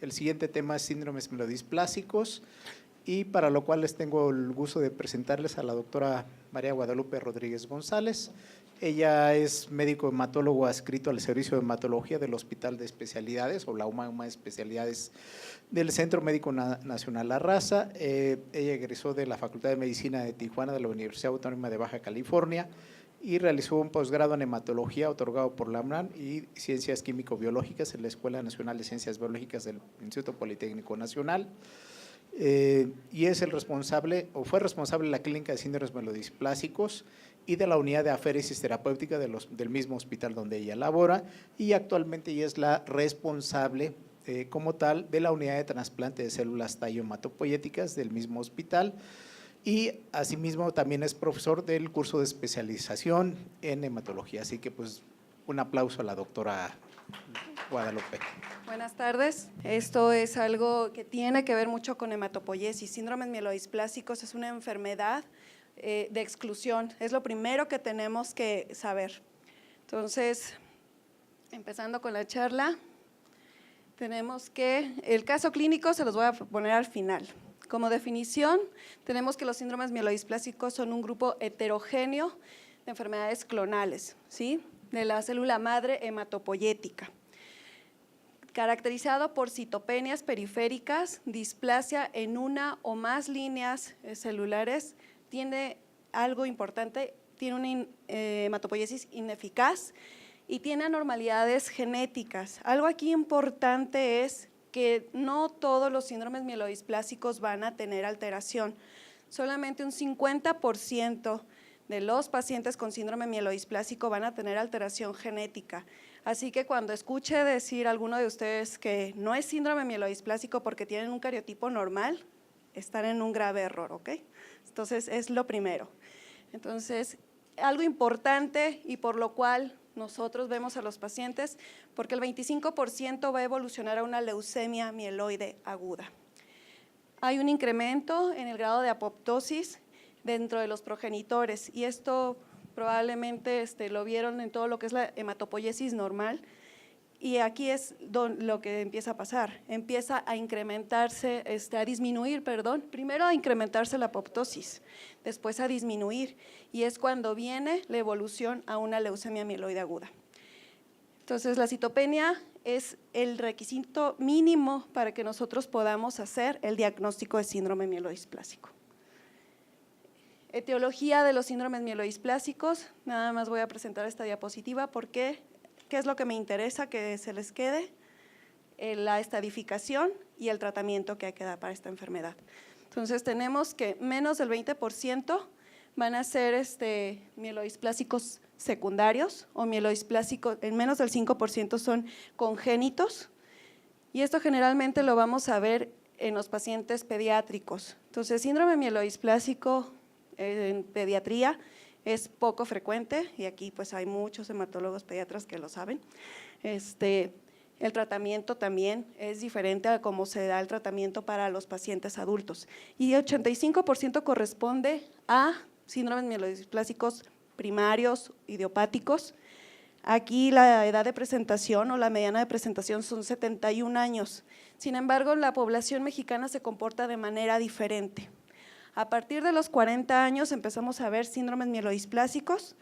El siguiente tema es síndromes mielodisplásicos y para lo cual les tengo el gusto de presentarles a la doctora María Guadalupe Rodríguez González. Ella es médico hematólogo adscrito al Servicio de Hematología del Hospital de Especialidades o la UMA Especialidades del Centro Médico Nacional La Raza. Ella egresó de la Facultad de Medicina de Tijuana de la Universidad Autónoma de Baja California y realizó un posgrado en hematología otorgado por la UNAM y ciencias químico-biológicas en la Escuela Nacional de Ciencias Biológicas del Instituto Politécnico Nacional. Y es el responsable o fue responsable de la clínica de síndromes mielodisplásicos y de la unidad de aféresis terapéutica del mismo hospital donde ella labora, y actualmente ella es la responsable como tal de la unidad de trasplante de células tallo hematopoyéticas del mismo hospital, y asimismo también es profesor del curso de especialización en hematología. Así que pues un aplauso a la doctora Guadalupe. Buenas tardes. Esto es algo que tiene que ver mucho con hematopoiesis. Síndromes mielodisplásicos es una enfermedad de exclusión, es lo primero que tenemos que saber. Entonces, empezando con la charla, tenemos que el caso clínico se los voy a poner al final. Como definición, tenemos que los síndromes mielodisplásicos son un grupo heterogéneo de enfermedades clonales, ¿sí?, de la célula madre hematopoyética, caracterizado por citopenias periféricas, displasia en una o más líneas celulares, tiene algo importante, tiene una hematopoiesis ineficaz y tiene anormalidades genéticas. Algo aquí importante es que no todos los síndromes mielodisplásicos van a tener alteración, solamente un 50% de los pacientes con síndrome mielodisplásico van a tener alteración genética. Así que cuando escuche decir a alguno de ustedes que no es síndrome mielodisplásico porque tienen un cariotipo normal, están en un grave error, ¿ok? Entonces, es lo primero. Entonces, algo importante y por lo cual nosotros vemos a los pacientes, porque el 25% va a evolucionar a una leucemia mieloide aguda. Hay un incremento en el grado de apoptosis dentro de los progenitores y esto probablemente lo vieron en todo lo que es la hematopoiesis normal, y aquí es lo que empieza a pasar, empieza a incrementarse, a disminuir, primero a incrementarse la apoptosis, después a disminuir, y es cuando viene la evolución a una leucemia mieloide aguda. Entonces, la citopenia es el requisito mínimo para que nosotros podamos hacer el diagnóstico de síndrome mielodisplásico. Etiología de los síndromes mielodisplásicos, nada más voy a presentar esta diapositiva porque ¿qué es lo que me interesa que se les quede? La estadificación y el tratamiento que hay que dar para esta enfermedad. Entonces, tenemos que menos del 20% van a ser mielodisplásicos secundarios o mielodisplásicos, en menos del 5% son congénitos, y esto generalmente lo vamos a ver en los pacientes pediátricos. Entonces, síndrome mielodisplásico en pediatría es poco frecuente y aquí pues hay muchos hematólogos pediatras que lo saben. El tratamiento también es diferente a cómo se da el tratamiento para los pacientes adultos y 85% corresponde a síndromes mielodisplásicos primarios, idiopáticos. Aquí la edad de presentación o la mediana de presentación son 71 años, sin embargo la población mexicana se comporta de manera diferente. A partir de los 40 años empezamos a ver síndromes mielodisplásicos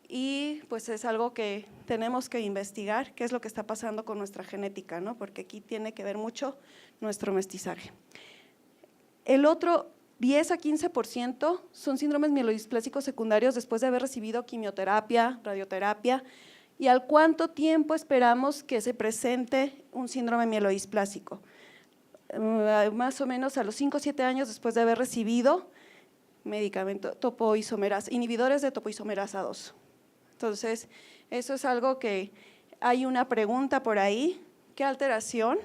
y pues es algo que tenemos que investigar, qué es lo que está pasando con nuestra genética, ¿no? Porque aquí tiene que ver mucho nuestro mestizaje. El otro 10 a 15% son síndromes mielodisplásicos secundarios después de haber recibido quimioterapia, radioterapia, y al cuánto tiempo esperamos que se presente un síndrome mielodisplásico. Más o menos a los 5 o 7 años después de haber recibido medicamento inhibidores de topoisomerasa 2. Entonces, eso es algo que hay una pregunta por ahí, ¿qué alteración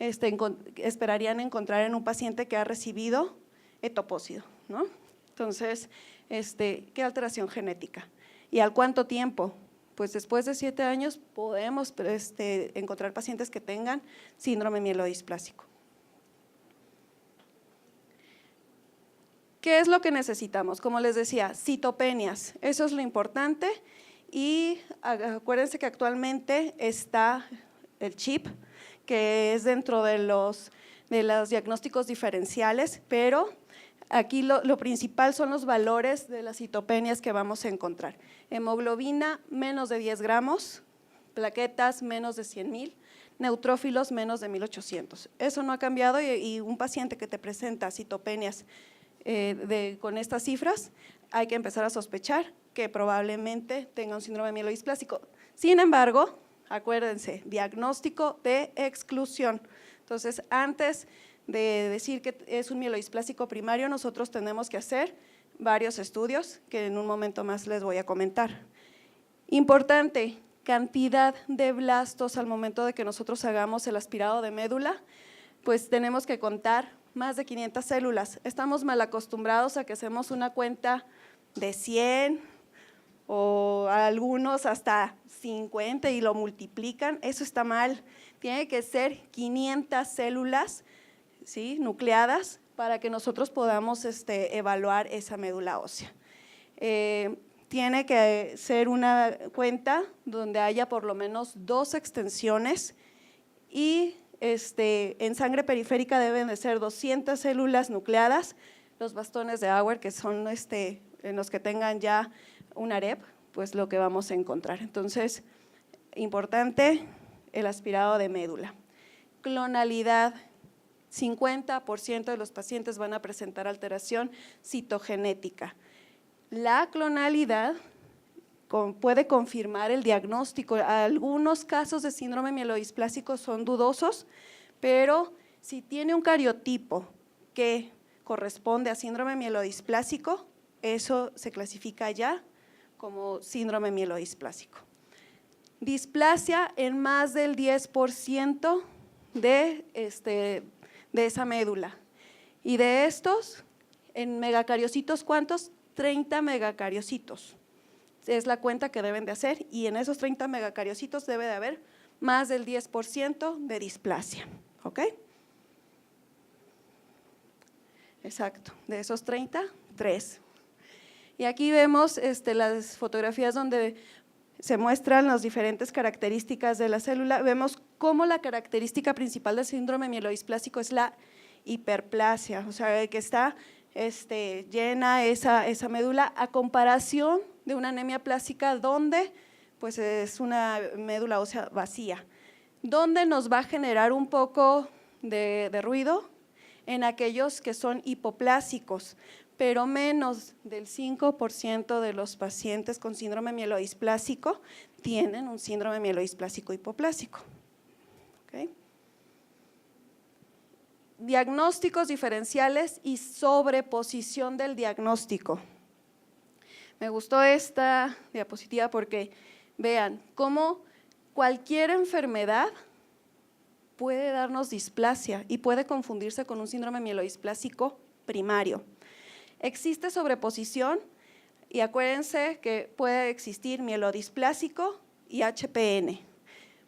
esperarían encontrar en un paciente que ha recibido etopósido, ¿no? Entonces, ¿qué alteración genética? ¿Y al cuánto tiempo? Pues después de 7 años podemos encontrar pacientes que tengan síndrome mielodisplásico. ¿Qué es lo que necesitamos? Como les decía, citopenias, eso es lo importante, y acuérdense que actualmente está el chip que es dentro de los diagnósticos diferenciales, pero aquí lo principal son los valores de las citopenias que vamos a encontrar. Hemoglobina menos de 10 gramos, plaquetas menos de 100,000, neutrófilos menos de 1,800. Eso no ha cambiado y un paciente que te presenta citopenias con estas cifras, hay que empezar a sospechar que probablemente tenga un síndrome mielodisplásico. Sin embargo, acuérdense, diagnóstico de exclusión. Entonces, antes de decir que es un mielodisplásico primario, nosotros tenemos que hacer varios estudios que en un momento más les voy a comentar. Importante, cantidad de blastos al momento de que nosotros hagamos el aspirado de médula, pues tenemos que contar más de 500 células. Estamos mal acostumbrados a que hacemos una cuenta de 100 o algunos hasta 50 y lo multiplican, eso está mal. Tiene que ser 500 células, ¿sí?, nucleadas para que nosotros podamos evaluar esa médula ósea. Tiene que ser una cuenta donde haya por lo menos 2 extensiones y en sangre periférica deben de ser 200 células nucleadas. Los bastones de Auer, que son en los que tengan ya un AREP, pues lo que vamos a encontrar. Entonces, importante el aspirado de médula. Clonalidad, 50% de los pacientes van a presentar alteración citogenética. La clonalidad puede confirmar el diagnóstico. Algunos casos de síndrome mielodisplásico son dudosos, pero si tiene un cariotipo que corresponde a síndrome mielodisplásico, eso se clasifica ya como síndrome mielodisplásico. Displasia en más del 10% de esa médula. Y de estos, en megacariocitos, ¿cuántos? 30 megacariocitos. Es la cuenta que deben de hacer y en esos 30 megacariocitos debe de haber más del 10% de displasia, ¿ok? Exacto, de esos 30, 3. Y aquí vemos las fotografías donde se muestran las diferentes características de la célula. Vemos cómo la característica principal del síndrome mielodisplásico es la hiperplasia, o sea, que está llena esa médula a comparación de una anemia plástica donde pues es una médula ósea vacía. ¿Dónde nos va a generar un poco de ruido? En aquellos que son hipoplásicos, pero menos del 5% de los pacientes con síndrome mielodisplásico tienen un síndrome mielodisplásico hipoplásico. ¿Okay? Diagnósticos diferenciales y sobreposición del diagnóstico. Me gustó esta diapositiva porque vean cómo cualquier enfermedad puede darnos displasia y puede confundirse con un síndrome mielodisplásico primario. Existe sobreposición y acuérdense que puede existir mielodisplásico y HPN.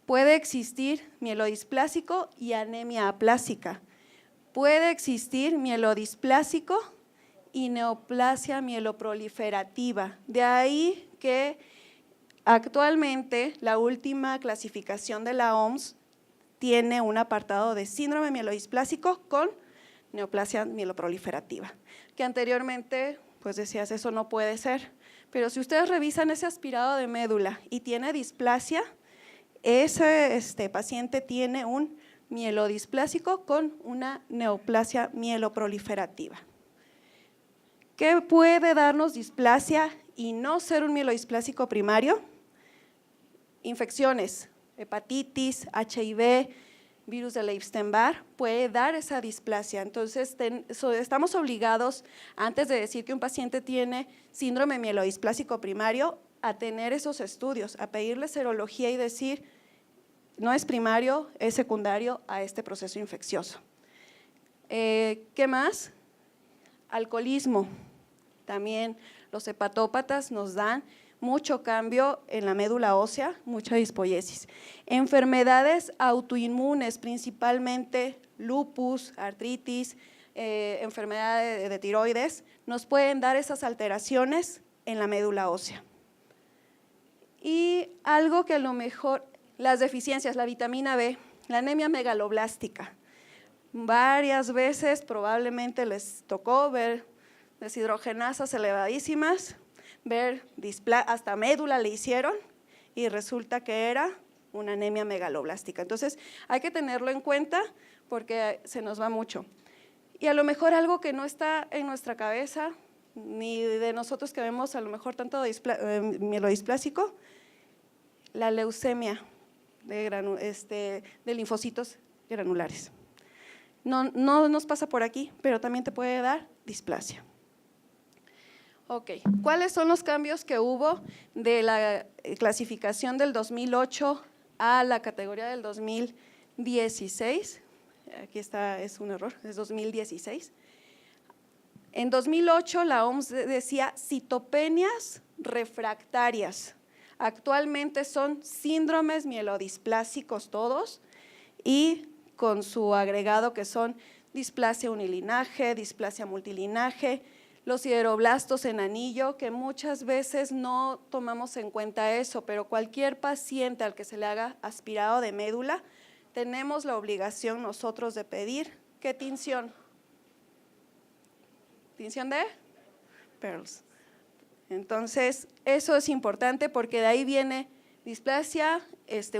Puede existir mielodisplásico y anemia aplásica. Puede existir mielodisplásico y neoplasia mieloproliferativa. De ahí que actualmente la última clasificación de la OMS tiene un apartado de síndrome mielodisplásico con neoplasia mieloproliferativa, que anteriormente pues decías eso no puede ser, pero si ustedes revisan ese aspirado de médula y tiene displasia, ese paciente tiene un mielodisplásico con una neoplasia mieloproliferativa. ¿Qué puede darnos displasia y no ser un mielodisplásico primario? Infecciones, hepatitis, HIV, virus de Epstein-Barr, puede dar esa displasia. Entonces, estamos obligados, antes de decir que un paciente tiene síndrome mielodisplásico primario, a tener esos estudios, a pedirle serología y decir, no es primario, es secundario a este proceso infeccioso. ¿Qué más? Alcoholismo. También los hepatópatas nos dan mucho cambio en la médula ósea, mucha dispoiesis. Enfermedades autoinmunes, principalmente lupus, artritis, enfermedad de tiroides, nos pueden dar esas alteraciones en la médula ósea. Y algo que a lo mejor, las deficiencias, la vitamina B, La anemia megaloblástica. Varias veces probablemente les tocó ver deshidrogenasas elevadísimas, ver hasta médula le hicieron y resulta que era una anemia megaloblástica. Entonces hay que tenerlo en cuenta porque se nos va mucho. Y a lo mejor algo que no está en nuestra cabeza, ni de nosotros que vemos a lo mejor tanto mielodisplásico, la leucemia de linfocitos granulares. No nos pasa por aquí, pero también te puede dar displasia. Ok, ¿cuáles son los cambios que hubo de la clasificación del 2008 a la categoría del 2016? Aquí está, es un error, es 2016. En 2008 la OMS decía citopenias refractarias. Actualmente son síndromes mielodisplásicos todos y con su agregado que son displasia unilinaje, displasia multilinaje, los sideroblastos en anillo, que muchas veces no tomamos en cuenta eso, pero cualquier paciente al que se le haga aspirado de médula, tenemos la obligación nosotros de pedir, ¿qué tinción? ¿Tinción de? Pearls. Entonces, eso es importante porque de ahí viene displasia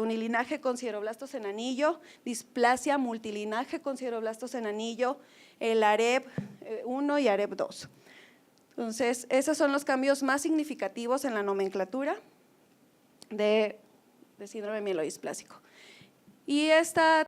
unilinaje con sideroblastos en anillo, displasia multilinaje con sideroblastos en anillo, el AREP 1 y AREP 2. Entonces, esos son los cambios más significativos en la nomenclatura de síndrome mielodisplásico. Y esta